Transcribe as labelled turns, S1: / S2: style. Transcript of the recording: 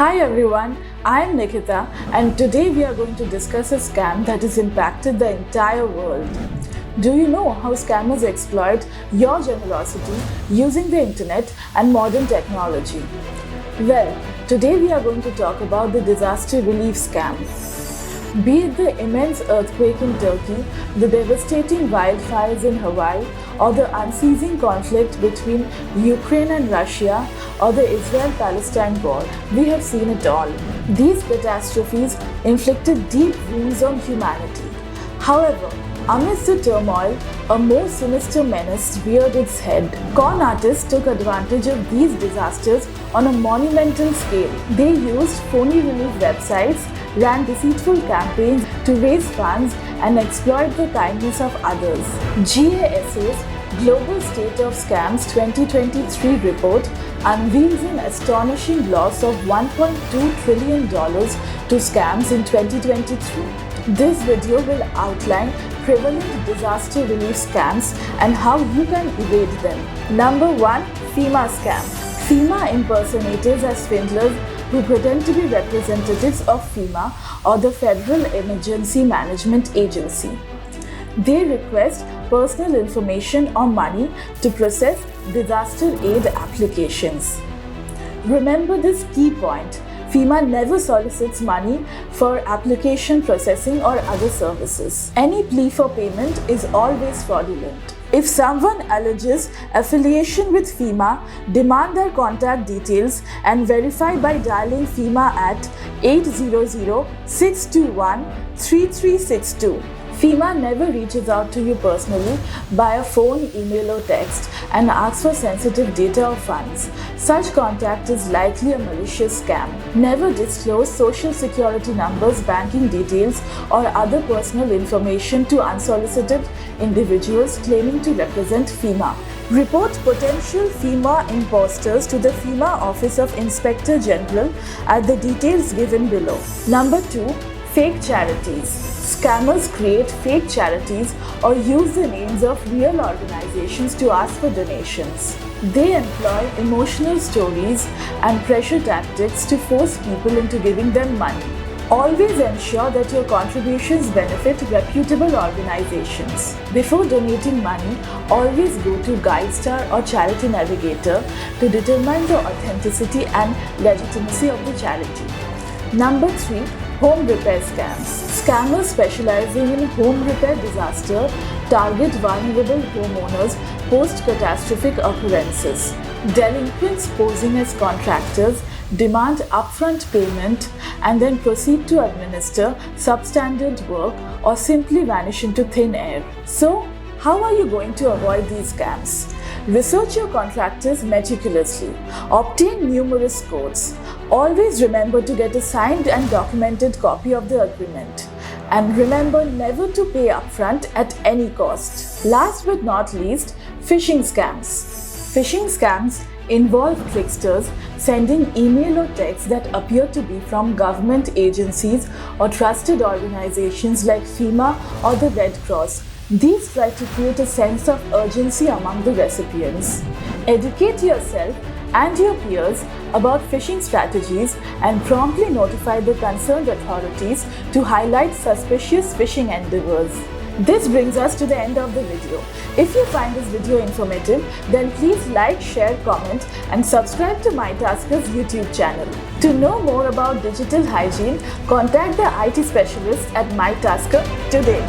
S1: Hi everyone, I am Nikita and today we are going to discuss a scam that has impacted the entire world. Do you know how scammers exploit your generosity using the internet and modern technology? Well, today we are going to talk about the disaster relief scam. Be it the immense earthquake in Turkey, the devastating wildfires in Hawaii, or the unceasing conflict between Ukraine and Russia, or the Israel-Palestine war, we have seen it all. These catastrophes inflicted deep wounds on humanity. However, amidst the turmoil, a more sinister menace reared its head. Con artists took advantage of these disasters on a monumental scale. They used phony relief websites, ran deceitful campaigns to raise funds and exploit the kindness of others. GASA's Global State of Scams 2023 report unveils an astonishing loss of $1.2 trillion to scams in 2023. This video will outline prevalent disaster relief scams and how you can evade them. Number 1. Fema Scam. Fema impersonators are swindlers who pretend to be representatives of FEMA or the Federal Emergency Management Agency. They request personal information or money to process disaster aid applications. Remember this key point: FEMA never solicits money for application processing or other services. Any plea for payment is always fraudulent. If someone alleges affiliation with FEMA, demand their contact details and verify by dialing FEMA at 800-621-3362. FEMA never reaches out to you personally by a phone, email or text and asks for sensitive data or funds. Such contact is likely a malicious scam. Never disclose social security numbers, banking details or other personal information to unsolicited individuals claiming to represent FEMA. Report potential FEMA imposters to the FEMA Office of Inspector General at the details given below. Number 2. Fake charities. Scammers create fake charities or use the names of real organizations to ask for donations. They employ emotional stories and pressure tactics to force people into giving them money. Always ensure that your contributions benefit reputable organizations. Before donating money, always go to GuideStar or Charity Navigator to determine the authenticity and legitimacy of the charity. Number 3. Home repair scams. Scammers specializing in home repair disaster target vulnerable homeowners post-catastrophic occurrences. Delinquents posing as contractors demand upfront payment and then proceed to administer substandard work or simply vanish into thin air. So, how are you going to avoid these scams? Research your contractors meticulously. Obtain numerous quotes. Always remember to get a signed and documented copy of the agreement. And remember never to pay upfront at any cost. Last but not least, phishing scams. Phishing scams involve tricksters sending email or text that appear to be from government agencies or trusted organizations like FEMA or the Red Cross. These try to create a sense of urgency among the recipients. Educate yourself and your peers about phishing strategies and promptly notify the concerned authorities to highlight suspicious phishing endeavors. This brings us to the end of the video. If you find this video informative, then please like, share, comment and subscribe to MyTasker's YouTube channel. To know more about digital hygiene, contact the IT specialist at MyTasker today.